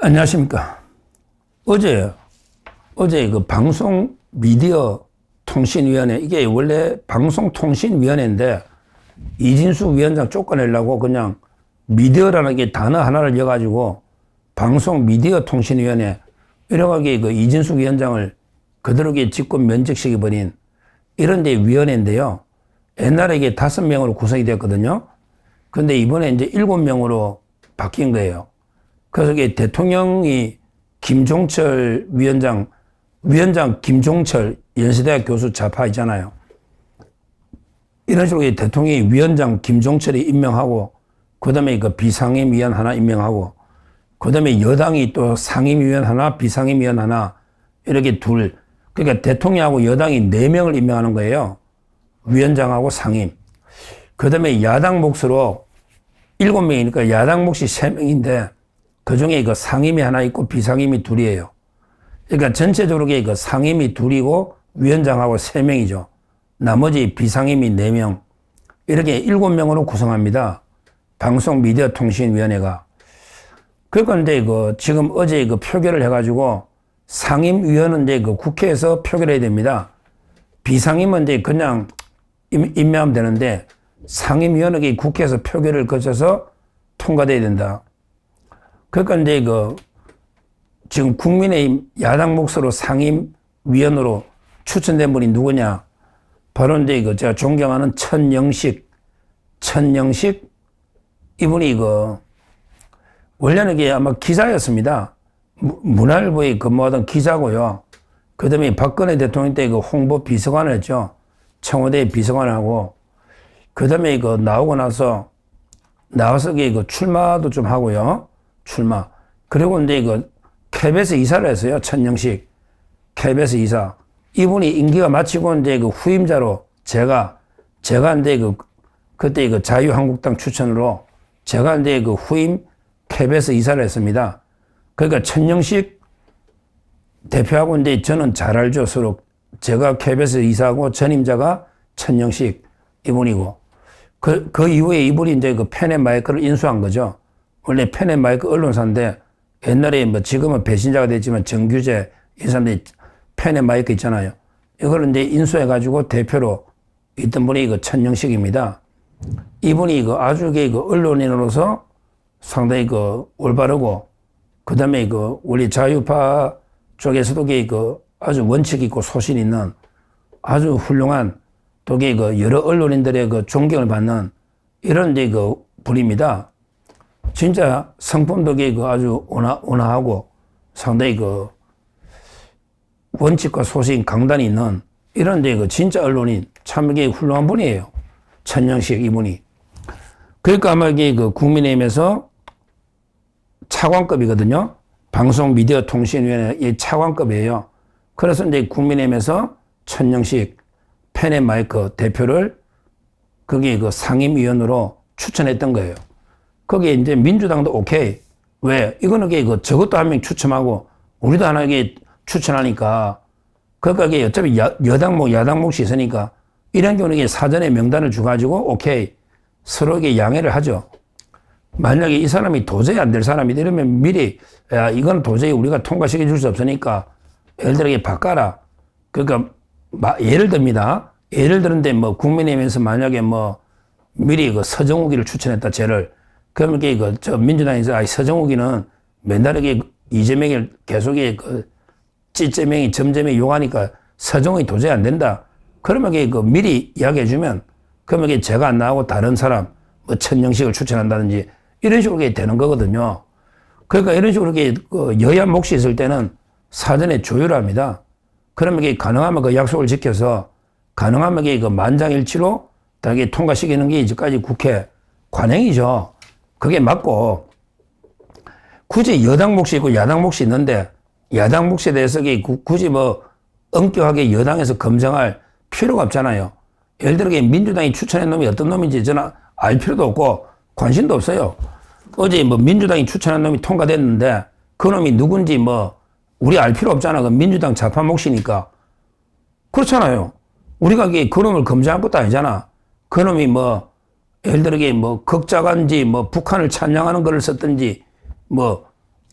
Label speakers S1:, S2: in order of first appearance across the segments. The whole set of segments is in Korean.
S1: 안녕하십니까. 어제 그 방송 미디어 통신위원회, 이게 원래 방송통신위원회인데 이진숙 위원장 쫓아내려고 그냥 미디어라는 게 단어 하나를 이어가지고 방송 미디어 통신위원회 이렇게 그 이진숙 위원장을 그대로 직권 면직시켜버린 이런 데 위원회인데요. 옛날에 이게 5명으로 구성이 되었거든요. 근데 이번에 이제 7명으로 바뀐 거예요. 그래서 이게 대통령이 김종철 위원장 김종철 연세대학 교수 좌파 있잖아요. 이런 식으로 대통령이 위원장 김종철이 임명하고, 그 다음에 그 비상임위원 하나 임명하고, 그 다음에 여당이 또 상임위원 하나, 비상임위원 하나, 이렇게 둘. 그러니까 대통령하고 여당이 4명을 임명하는 거예요. 위원장하고 상임. 그 다음에 야당 몫으로 7명이니까 야당 몫이 3명인데, 그 중에 그 상임이 하나 있고 비상임이 둘이에요. 그러니까 전체적으로 그 상임이 둘이고 위원장하고 3명이죠. 나머지 비상임이 4명. 이렇게 7명으로 구성합니다. 방송미디어통신위원회가. 그런데 지금 어제 표결을 해가지고 상임위원은 이제 국회에서 표결해야 됩니다. 비상임은 이제 그냥 임명하면 되는데 상임위원회가 국회에서 표결을 거쳐서 통과돼야 된다. 그러니까 이제 지금 국민의힘 야당 몫으로 상임위원으로 추천된 분이 누구냐? 바로 이제 제가 존경하는 천영식 이분이 원래는 이게 아마 기자였습니다. 문화일보에 근무하던 기자고요. 그 다음에 박근혜 대통령 때 홍보 비서관을 했죠. 청와대 비서관하고. 그 다음에 나오고 나서 출마도 좀 하고요. 출마. 그리고 이제 KBS 이사를 했어요. 천영식. KBS 이사. 이분이 임기가 마치고 이제 후임자로 제가 이제 그때 자유한국당 추천으로 제가 이제 후임 KBS 이사를 했습니다. 그러니까 천영식 대표하고 이제 저는 잘 알죠. 서로. 제가 KBS 이사하고 전임자가 천영식 이분이고. 그 이후에 이분이 이제 펜앤마이크를 인수한 거죠. 원래 펜앤마이크 언론사인데 옛날에 지금은 배신자가 됐지만 정규재 이 사람들이 펜앤마이크 있잖아요. 이걸 이제 인수해가지고 대표로 있던 분이 천영식입니다. 이분이 아주 언론인으로서 상당히 올바르고, 그 다음에 우리 자유파 쪽에서도 아주 원칙 있고 소신 있는 아주 훌륭한 또 여러 언론인들의 존경을 받는 이런 이제 분입니다. 진짜 성품도 아주 온화하고 상당히 원칙과 소신 강단이 있는 이런 이제 진짜 언론인 참 훌륭한 분이에요. 천영식 이분이. 그러니까 아마 국민의힘에서 차관급이거든요. 방송미디어통신위원회 차관급이에요. 그래서 이제 국민의힘에서 천영식 펜앤마이크 대표를 거기 상임위원으로 추천했던 거예요. 거기에 이제 민주당도 오케이. 왜? 이거는 저것도 한 명 추첨하고 우리도 하나 추천하니까. 그러니까 어차피 여당 몫이 있으니까 이런 경우는 사전에 명단을 주가지고 오케이. 서로 양해를 하죠. 만약에 이 사람이 도저히 안 될 사람이다 이러면 미리 야, 이건 도저히 우리가 통과시켜 줄 수 없으니까 예를 들어 바꿔라. 그러니까 예를 듭니다. 예를 들는데 국민의힘에서 만약에 미리 서정욱이를 추천했다 쟤를. 그러면 민주당에서 서정욱이는 맨날 이재명이 계속 찌재명이 점점이 욕하니까 서정욱이 도저히 안 된다. 그러면 미리 이야기해 주면 그러면 제가 안 나오고 다른 사람 천영식을 추천한다든지 이런 식으로 되는 거거든요. 그러니까 이런 식으로 여야 몫이 있을 때는 사전에 조율을 합니다. 그러면 가능하면 약속을 지켜서 가능하면 만장일치로 다 통과시키는 게 이제까지 국회 관행이죠. 그게 맞고, 굳이 여당 몫이 있고 야당 몫이 있는데 야당 몫에 대해서 굳이 엄격하게 여당에서 검증할 필요가 없잖아요. 예를 들어 민주당이 추천한 놈이 어떤 놈인지 저는 알 필요도 없고 관심도 없어요. 어제 민주당이 추천한 놈이 통과됐는데 그 놈이 누군지 우리 알 필요 없잖아. 그 민주당 좌파 몫이니까. 그렇잖아요. 우리가 그 놈을 검증할 것도 아니잖아. 그 놈이 예를 들어 극작한지 북한을 찬양하는 글을 썼든지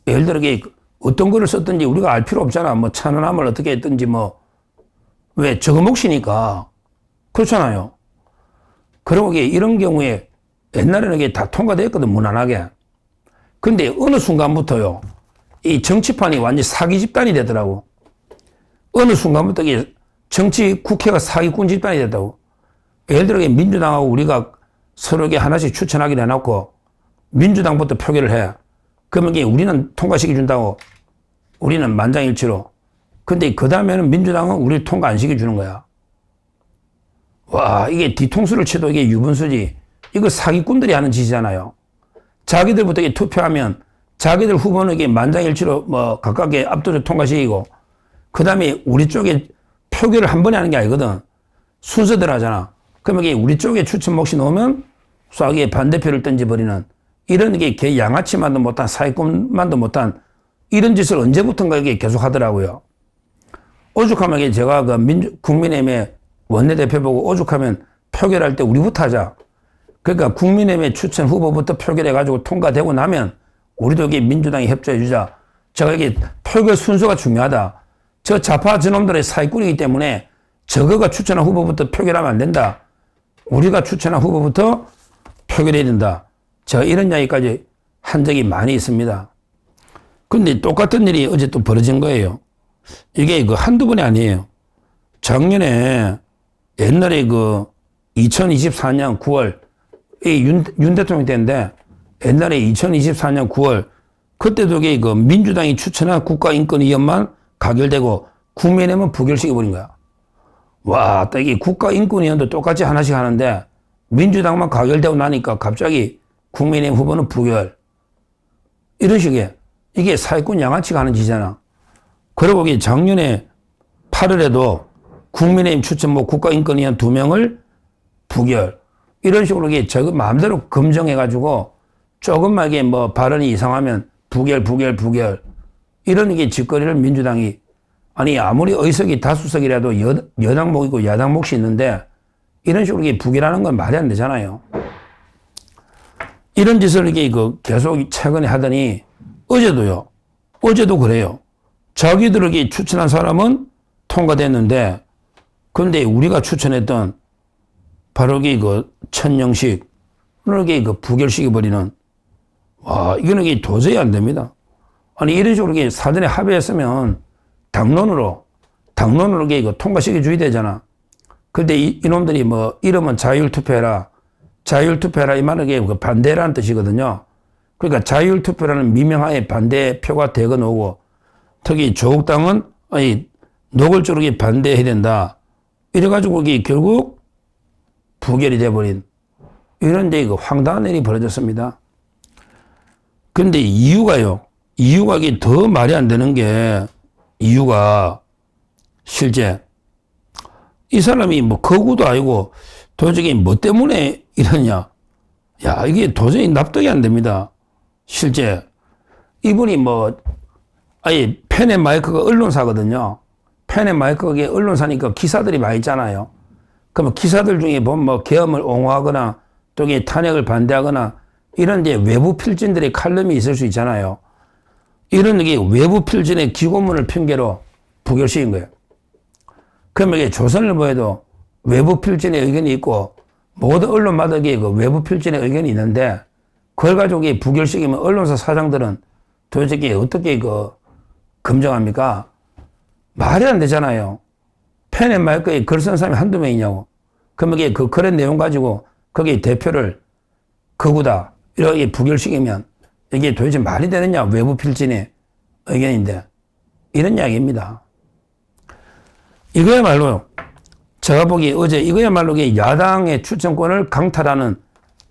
S1: 예를 들어 이게 어떤 글을 썼든지 우리가 알 필요 없잖아. 뭐 찬원함을 어떻게 했든지 뭐 왜 저거 몫이니까 그렇잖아요. 그리고 이게 이런 경우에 옛날에는 이게 다 통과됐거든 무난하게. 근데 어느 순간부터요 이 정치판이 완전 사기 집단이 되더라고. 어느 순간부터 이게 정치 국회가 사기꾼 집단이 됐다고. 예를 들어 민주당하고 우리가 서로 하나씩 추천하기로 해놓고 민주당부터 표결을 해. 그러면 우리는 통과시켜 준다고 우리는 만장일치로. 근데 그 다음에는 민주당은 우리를 통과 안 시켜주는 거야. 와, 이게 뒤통수를 쳐도 이게 유분수지. 이거 사기꾼들이 하는 짓이잖아요. 자기들부터 투표하면 자기들 후보는 이게 만장일치로 뭐 가깝게 압도적 통과시키고 그 다음에 우리 쪽에 표결을 한 번에 하는 게 아니거든. 순서대로 하잖아. 그러면 이게 우리 쪽에 추천 몫이 나오면 쏴기에 반대표를 던져버리는 이런 게 개 양아치만도 못한 사기꾼만도 못한 이런 짓을 언제부턴가 이게 계속 하더라고요. 오죽하면 제가 그 국민의힘의 원내대표 보고 오죽하면 표결할 때 우리부터 하자. 그러니까 국민의힘의 추천 후보부터 표결해가지고 통과되고 나면 우리도 여기 민주당이 협조해주자. 제가 이게 표결 순서가 중요하다. 저 좌파 저놈들의 사기꾼이기 때문에 저거가 추천한 후보부터 표결하면 안 된다. 우리가 추천한 후보부터 표결해야 된다. 제가 이런 이야기까지 한 적이 많이 있습니다. 근데 똑같은 일이 어제 또 벌어진 거예요. 이게 한두 번이 아니에요. 작년에 옛날에 2024년 9월 윤 대통령 때인데 옛날에 2024년 9월 그때도 이게 민주당이 추천한 국가인권위원만 가결되고 국민의힘은 부결시켜버린 거야. 와, 또 이게 국가인권위원도 똑같이 하나씩 하는데 민주당만 가결되고 나니까 갑자기 국민의힘 후보는 부결. 이런 식의 이게 사기꾼 양아치가 하는 짓이잖아. 그리고 이게 작년에 8월에도 국민의힘 추천 국가인권위원 2명을 부결. 이런 식으로 이게 저거 마음대로 검증해가지고 조금만 이게 뭐 발언이 이상하면 부결. 이런 이게 짓거리를 민주당이 아니 아무리 의석이 다수석이라도 여당 몫이고 야당 몫이 있는데 이런 식으로 이게 부결하는 건 말이 안 되잖아요. 이런 짓을 이게 계속 최근에 하더니 어제도 그래요. 자기들에게 추천한 사람은 통과됐는데 근데 우리가 추천했던 바로 이게 천영식 이게 부결시켜버리는 와 이거는 이게 도저히 안 됩니다. 아니 이런 식으로 이게 사전에 합의했으면 당론으로 이게 통과시켜줘야 되잖아. 근데 이놈들이 뭐 이름은 자율투표해라 이 말은 이게 반대라는 뜻이거든요. 그러니까 자율투표라는 미명하에 반대표가 되건 오고 특히 조국당은 노골적으로 반대해야 된다. 이래가지고 이게 결국 부결이 돼버린 이런 데 황당한 일이 벌어졌습니다. 근데 이유가 이게 더 말이 안 되는 게 이유가 실제 이 사람이 뭐 거구도 아니고 도저히 뭐 때문에 이러냐. 야, 이게 도저히 납득이 안 됩니다. 실제 이분이 펜의 마이크가 언론사거든요. 펜의 마이크가 언론사니까 기사들이 많이 있잖아요. 그러면 기사들 중에 보면 계엄을 옹호하거나 또 탄핵을 반대하거나 이런 데 외부 필진들의 칼럼이 있을 수 있잖아요. 이런 게 외부 필진의 기고문을 핑계로 부결시킨 거예요. 그러면 이게 조선일보에도 외부 필진의 의견이 있고 모든 언론마다 외부 필진의 의견이 있는데 그걸 가지고 부결시키면 언론사 사장들은 도대체 어떻게 검증합니까? 말이 안 되잖아요. 펜의 마이크에 글 쓴 사람이 한두 명이냐고. 그러면 이게 그 글의 내용 가지고 거기 대표를 거구다. 이렇게 부결시키면 이게 도대체 말이 되느냐. 외부 필진의 의견인데. 이런 이야기입니다. 이거야말로 제가 보기에 어제 이거야말로 야당의 추천권을 강탈하는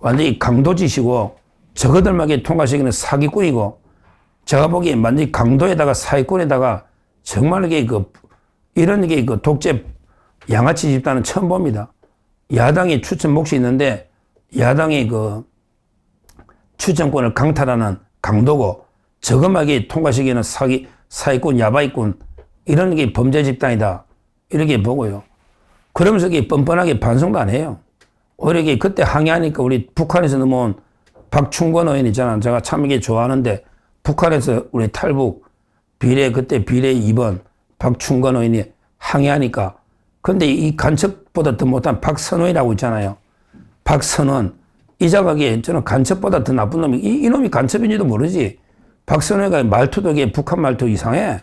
S1: 완전히 강도짓이고 저거들만 통과시키는 사기꾼이고 제가 보기에 완전히 강도에다가 사기꾼에다가 정말 이런 독재 양아치 집단은 처음 봅니다. 야당의 추천 몫이 있는데 야당의 추천권을 강탈하는 강도고 저것만 통과시키는 사기꾼, 야바이꾼 이런 게 범죄 집단이다. 이렇게 보고요. 그러면서 뻔뻔하게 반성도 안 해요. 오히려 그때 항의하니까 우리 북한에서 넘어온 박충권 의원 있잖아. 제가 참 좋아하는데 북한에서 우리 탈북 그때 비례 2번 박충건 의원이 항의하니까 근데 이 간첩보다 더 못한 박선원이라고 있잖아요. 박선원. 이 자각에 저는 간첩보다 더 나쁜 놈이 이놈이 간첩인지도 모르지. 박선원이가 말투도 이게 북한 말투 이상해.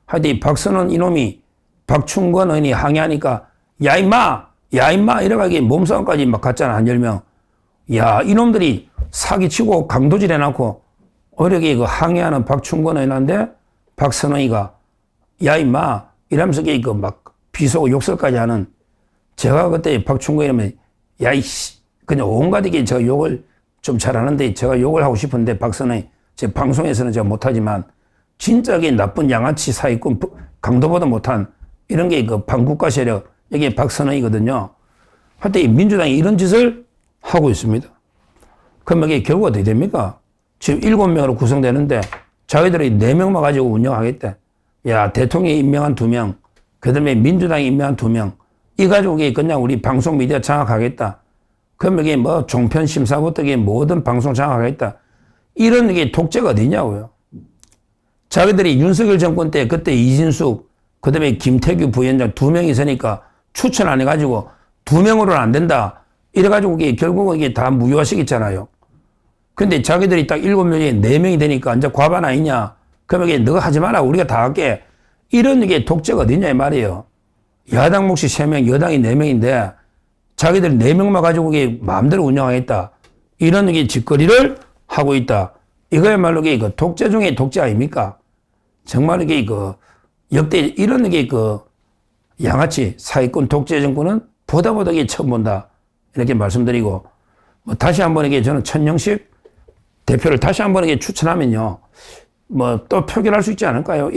S1: 하여튼 이 박선원 이놈이 박충건 의원이 항의하니까 야 임마 이래가지고 몸싸움까지 막 갔잖아. 한 10명. 야 이놈들이 사기치고 강도질 해놓고 어렵게 그 항의하는 박충건 의원한테 박선원이가 야 임마 이러면서 막 비속어 욕설까지 하는 제가 그때 박충건 이러면 야 이씨 그냥 온갖 이게 제가 욕을 좀 잘하는데 제가 욕을 하고 싶은데 박선원이 제 방송에서는 제가 못하지만 진짜 게 나쁜 양아치 사기꾼 강도보다 못한 이런 게 그 반국가 세력 이게 박선원이거든요. 하여튼 이 민주당이 이런 짓을 하고 있습니다. 그럼 이게 결과가 어떻게 됩니까? 지금 7명으로 구성되는데 자기들이 4명만 가지고 운영하겠대. 야, 대통령이 임명한 2명, 그 다음에 민주당이 임명한 2명, 이 가지고 그냥 우리 방송 미디어 장악하겠다. 그럼 이게 뭐 종편 심사부터 이게 모든 방송 장악하겠다. 이런 게 독재가 어디냐고요. 자기들이 윤석열 정권 때 그때 이진숙, 그 다음에 김태규 부위원장 2명이 있으니까 추천 안 해가지고 2명으로는 안 된다. 이래가지고 이게 결국은 이게 다 무효화시켰잖아요. 근데 자기들이 딱 7명이 4명이 되니까 이제 과반 아니냐. 그러면 이게 너가 하지 마라. 우리가 다 할게. 이런 게 독재가 어디냐 이 말이에요. 야당 몫이 3명, 여당이 4명인데 자기들 4명만 가지고 이게 마음대로 운영하겠다. 이런 게 짓거리를 하고 있다. 이거야말로 이게 그 독재 중에 독재 아닙니까? 정말 이게 그 역대 이런 게 그 양아치 사기꾼 독재 정권은 보다 이게 처음 본다. 이렇게 말씀드리고 뭐 다시 한번 이게 저는 천영식 대표를 다시 한번 이게 추천하면요. 뭐 또 표결할 수 있지 않을까요?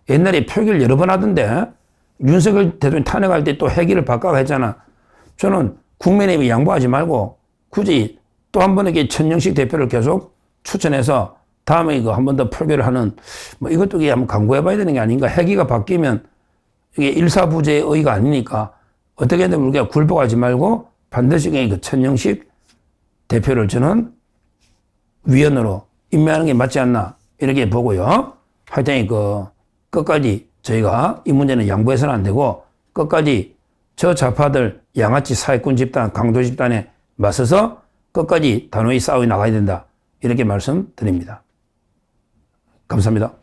S1: 옛날에 표결 여러 번 하던데 윤석열 대통령 탄핵할 때 또 회기를 바꿔가 했잖아. 저는 국민의힘이 양보하지 말고 굳이 또 한 번 이게 천영식 대표를 계속 추천해서 다음에 이거 한 번 더 표결을 하는 뭐 이것도 이게 한번 강구해봐야 되는 게 아닌가. 회기가 바뀌면 이게 일사부재의 의의가 아니니까 어떻게든 우리가 굴복하지 말고 반드시 그 천영식 대표를 저는 위원으로 임명하는 게 맞지 않나 이렇게 보고요. 하여튼 끝까지 저희가 이 문제는 양보해서는 안 되고 끝까지 저 좌파들 양아치 사기꾼 집단 강도 집단에 맞서서 끝까지 단호히 싸워 나가야 된다 이렇게 말씀드립니다. 감사합니다.